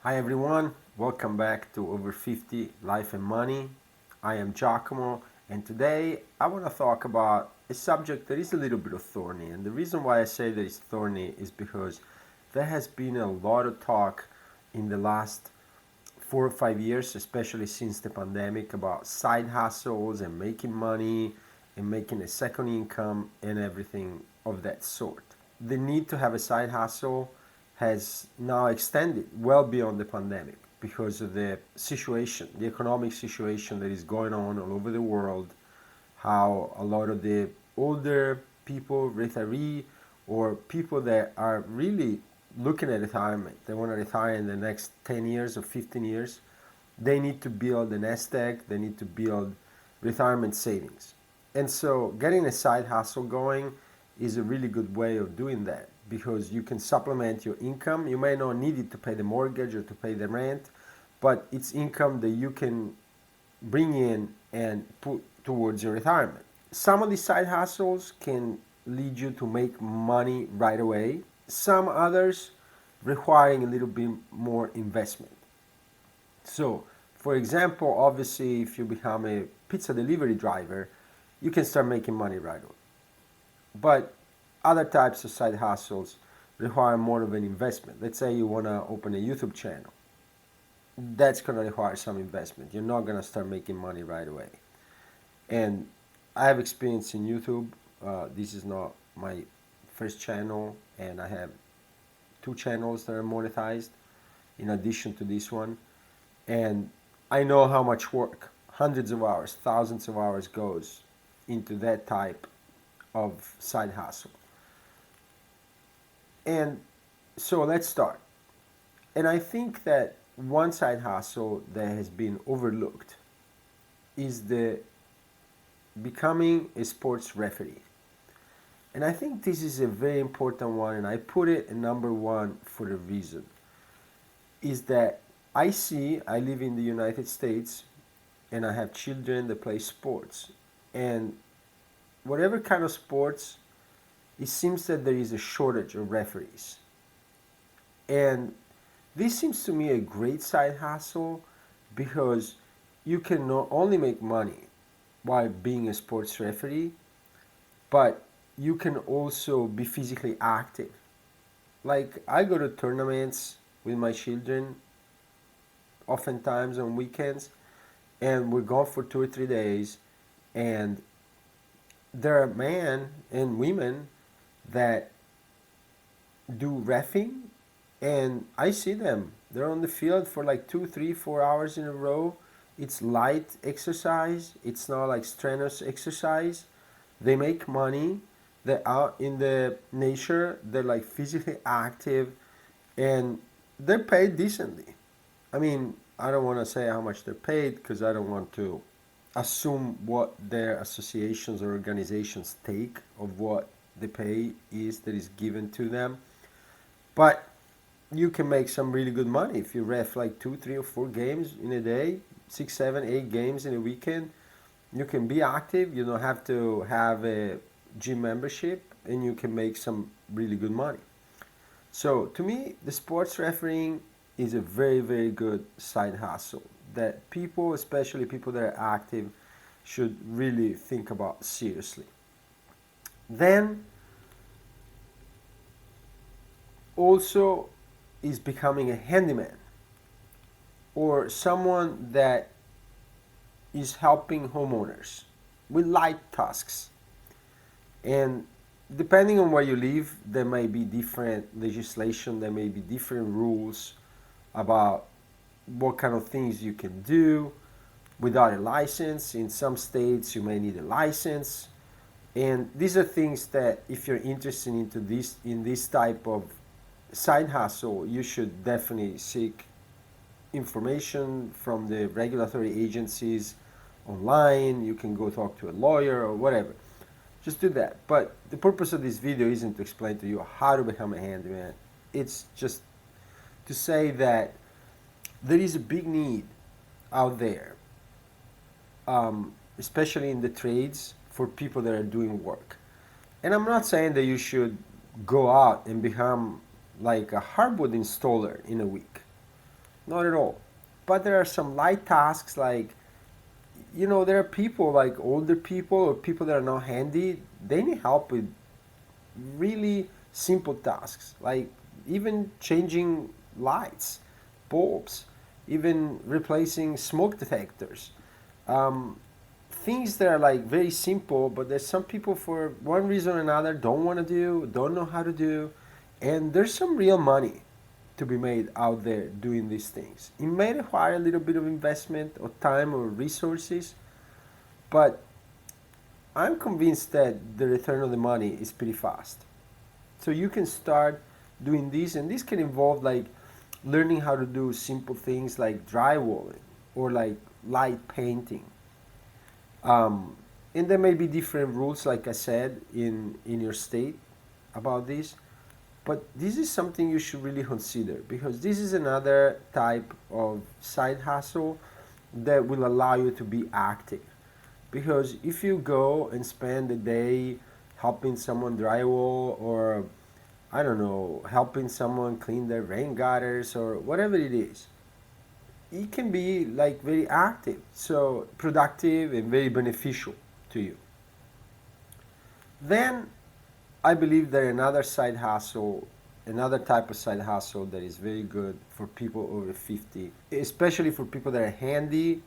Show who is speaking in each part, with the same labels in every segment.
Speaker 1: Hi everyone, welcome back to Over 50 Life and Money. I am Giacomo, and today I want to talk about a subject that is a little bit of thorny. And the reason why I say that it's thorny is because there has been a lot of talk in the last 4 or 5 years, especially since the pandemic, about side hustles and making money and making a second income and everything of that sort. The need to have a side hustle has now extended well beyond the pandemic because of the situation, the economic situation that is going on all over the world, how a lot of the older people, retiree, or people that are really looking at retirement, they want to retire in the next 10 years or 15 years, they need to build a nest egg, they need to build retirement savings. And so getting a side hustle going is a really good way of doing that because you can supplement your income. You may not need it to pay the mortgage or to pay the rent, but it's income that you can bring in and put towards your retirement. Some of these side hustles can lead you to make money right away. Some others requiring a little bit more investment. So, for example, obviously, if you become a pizza delivery driver, you can start making money right away. But other types of side hustles require more of an investment. Let's say you want to open a YouTube channel. That's going to require some investment. You're not going to start making money right away. And I have experience in YouTube. This is not my first channel, and I have two channels that are monetized in addition to this one. And I know how much work, hundreds of hours, thousands of hours goes into that type of side hustle. And so let's start. And I think that one side hustle that has been overlooked is the becoming a sports referee. And I think this is a very important one, and I put it at number one for a reason. Is that I live in the United States, and I have children that play sports. And whatever kind of sports, it seems that there is a shortage of referees. And this seems to me a great side hustle because you can not only make money while being a sports referee, but you can also be physically active. Like I go to tournaments with my children oftentimes on weekends, and we're gone for 2 or 3 days, and there are men and women that do reffing, and I see them. They're on the field for like 2, 3, 4 hours in a row. It's light exercise. It's not like strenuous exercise. They make money. They're out in the nature. They're like physically active, and they're paid decently. I mean, I don't want to say how much they're paid because I don't want to assume what their associations or organizations take of what the pay is that is given to them. But you can make some really good money if you ref like 2, 3, or 4 games in a day, 6, 7, 8 games in a weekend. You can be active. You don't have to have a gym membership, and you can make some really good money. So to me, the sports refereeing is a very, very good side hustle that people, especially people that are active, should really think about seriously. Then also is becoming a handyman or someone that is helping homeowners with light tasks. And depending on where you live, there may be different legislation, there may be different rules about what kind of things you can do without a license. In some states, you may need a license. And these are things that if you're interested into this in this type of side hustle, you should definitely seek information from the regulatory agencies online. You can go talk to a lawyer or whatever. Just do that. But the purpose of this video isn't to explain to you how to become a handyman. It's just to say that there is a big need out there, especially in the trades, for people that are doing work. And I'm not saying that you should go out and become like a hardwood installer in a week. not at all. But there are some light tasks like, there are people like older people or people that are not handy. They need help with really simple tasks like even changing lights, bulbs, even replacing smoke detectors. Um, Things that are like very simple, but there's some people for one reason or another don't want to do, don't know how to do, and there's some real money to be made out there doing these things. It may require a little bit of investment or time or resources, but I'm convinced that the return on the money is pretty fast. So you can start doing this, and this can involve like learning how to do simple things like drywalling or like light painting. Um, and there may be different rules, like I said, in your state about this. But this is something you should really consider because this is another type of side hustle that will allow you to be active. Because if you go and spend a day helping someone drywall or I don't know, helping someone clean their rain gutters or whatever it is, it can be like very active, so productive and very beneficial to you. Then I believe that another type of side hustle that is very good for people over 50, especially for people that are handy,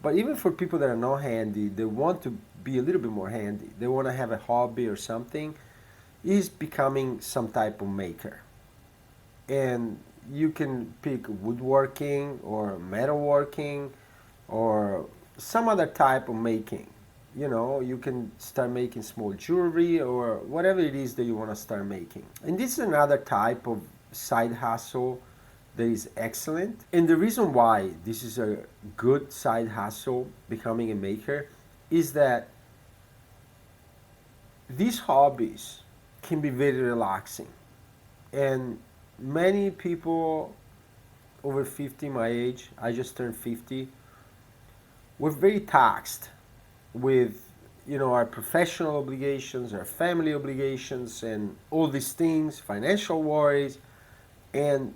Speaker 1: but even for people that are not handy, they want to be a little bit more handy. They want to have a hobby or something, is becoming some type of maker. And you can pick woodworking or metalworking or some other type of making. You can start making small jewelry or whatever it is that you want to start making. And this is another type of side hustle that is excellent. And the reason why this is a good side hustle, becoming a maker, is that these hobbies can be very relaxing. And many people over 50, my age, I just turned 50, we're very taxed with our professional obligations, our family obligations, and all these things, financial worries, and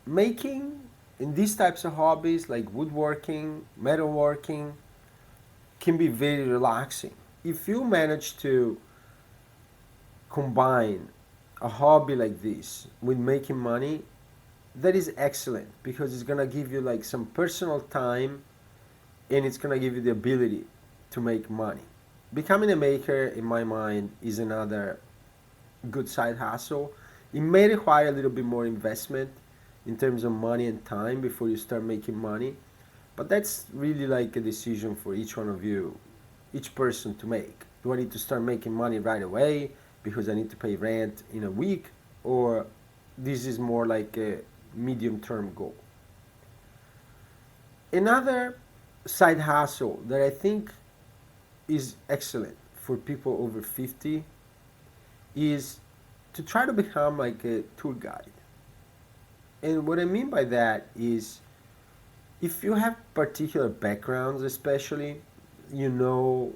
Speaker 1: making in these types of hobbies like woodworking, metalworking, can be very relaxing. If you manage to combine a hobby like this with making money, that is excellent because it's gonna give you like some personal time and it's gonna give you the ability to make money. Becoming a maker, in my mind, is another good side hustle. It may require a little bit more investment in terms of money and time before you start making money, but that's really like a decision for each one of you, each person to make. Do I need to start making money right away because I need to pay rent in a week, or this is more like a medium term goal? Another side hustle that I think is excellent for people over 50 is to try to become like a tour guide. And what I mean by that is if you have particular backgrounds, especially,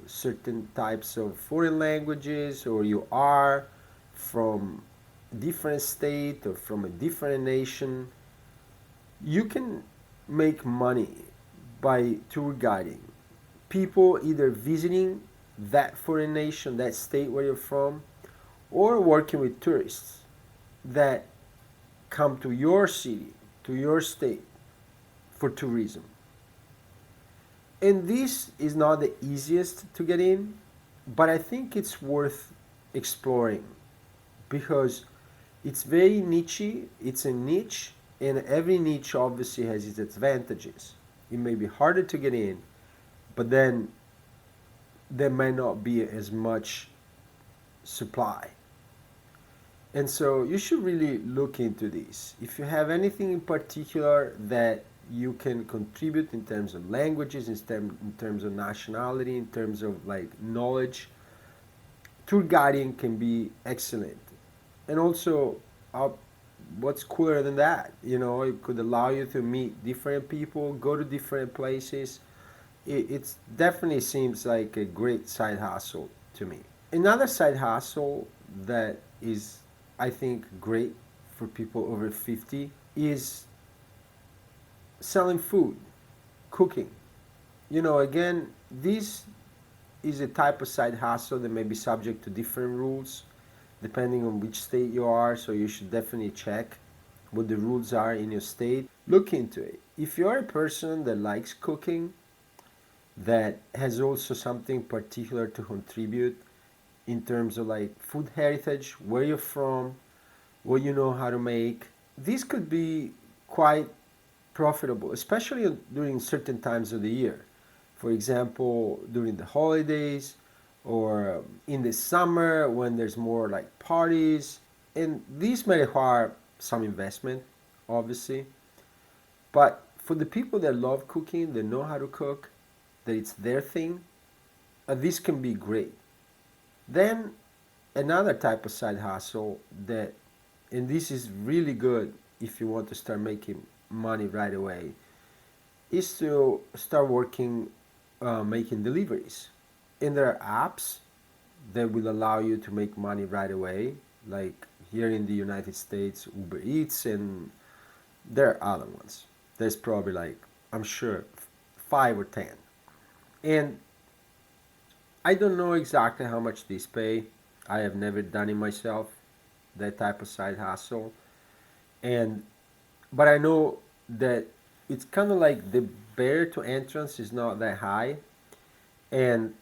Speaker 1: certain types of foreign languages, or you are from a different state or from a different nation, you can make money by tour guiding people either visiting that foreign nation, that state where you're from, or working with tourists that come to your city, to your state for tourism. And this is not the easiest to get in, but I think it's worth exploring because it's very niche, it's a niche, and every niche obviously has its advantages. It may be harder to get in, but then there may not be as much supply. And so you should really look into this. If you have anything in particular that you can contribute in terms of languages, in terms of nationality, in terms of like knowledge, tour guiding can be excellent. And also, uh, what's cooler than that? It could allow you to meet different people, go to different places. It definitely seems like a great side hustle to me. Another side hustle that is, I think, great for people over 50 is selling food, cooking. Again, this is a type of side hustle that may be subject to different rules depending on which state you are, so you should definitely check what the rules are in your state. Look into it. If you're a person that likes cooking, that has also something particular to contribute in terms of like food heritage, where you're from, what you know how to make, this could be quite profitable, especially during certain times of the year. For example, during the holidays or in the summer when there's more like parties. And these may require some investment, obviously. But for the people that love cooking, that know how to cook, that it's their thing, this can be great. Then another type of side hustle that, and this is really good if you want to start making money right away, is to start working making deliveries. And there are apps that will allow you to make money right away, like here in the United States, Uber Eats, and there are other ones. There's probably like, I'm sure, 5 or 10. And I don't know exactly how much these pay. I have never done it myself, that type of side hustle. And but I know that it's kind of like the barrier to entrance is not that high, and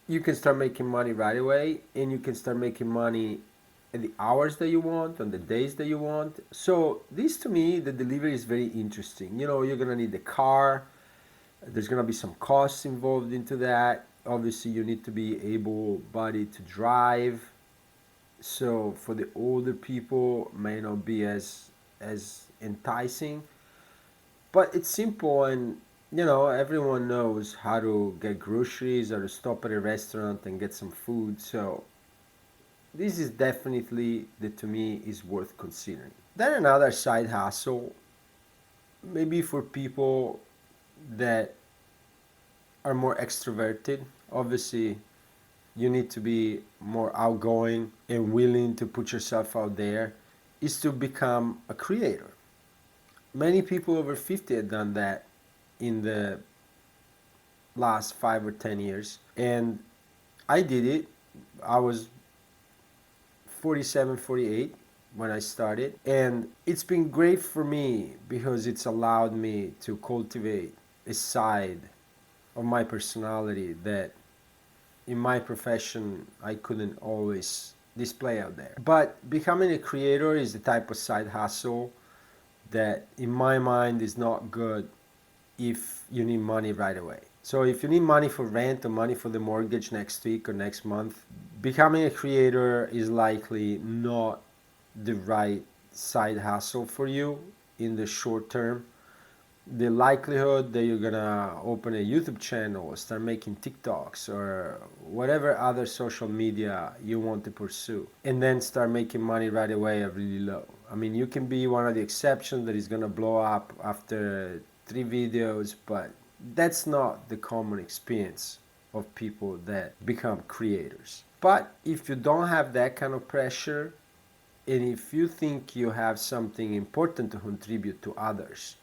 Speaker 1: you can start making money right away, and you can start making money at the hours that you want, on the days that you want. So this to me, the delivery is very interesting. You're gonna need the car. There's gonna be some costs involved into that. Obviously, you need to be able-bodied to drive. So for the older people, may not be as enticing. But it's simple, and everyone knows how to get groceries or to stop at a restaurant and get some food. So this is definitely that to me is worth considering. Then another side hustle, maybe for people that are more extroverted. Obviously, you need to be more outgoing and willing to put yourself out there, is to become a creator. Many people over 50 have done that in the last 5 or 10 years. And I did it. I was 47, 48 when I started. And it's been great for me because it's allowed me to cultivate a side of my personality that in my profession I couldn't always display out there. But becoming a creator is the type of side hustle that in my mind is not good if you need money right away. So if you need money for rent or money for the mortgage next week or next month, becoming a creator is likely not the right side hustle for you in the short term. The likelihood that you're gonna open a YouTube channel, start making TikToks or whatever other social media you want to pursue, and then start making money right away are really low. I mean, you can be one of the exceptions that is gonna blow up after 3 videos, but that's not the common experience of people that become creators. But if you don't have that kind of pressure, and if you think you have something important to contribute to others,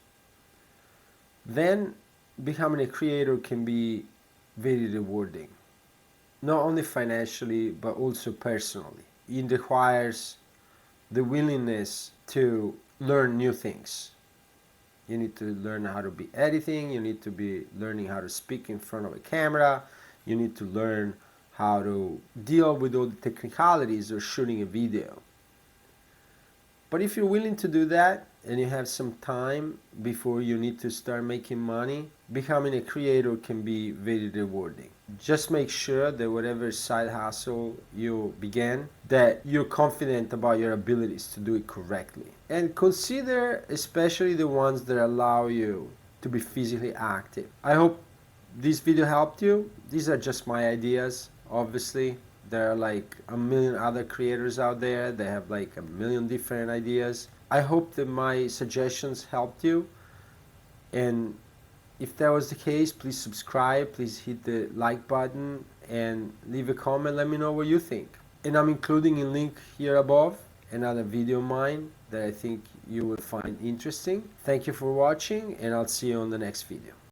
Speaker 1: then becoming a creator can be very rewarding, not only financially but also personally. It requires the willingness to learn new things. You need to learn how to be editing, you need to be learning how to speak in front of a camera, you need to learn how to deal with all the technicalities of shooting a video. But if you're willing to do that and you have some time before you need to start making money, becoming a creator can be very rewarding. Just make sure that whatever side hustle you begin, that you're confident about your abilities to do it correctly. And consider especially the ones that allow you to be physically active. I hope this video helped you. These are just my ideas, obviously. There are like a million other creators out there. They have like a million different ideas. I hope that my suggestions helped you. And if that was the case, please subscribe, please hit the like button and leave a comment. Let me know what you think. And I'm including a link here above another video of mine that I think you will find interesting. Thank you for watching, and I'll see you on the next video.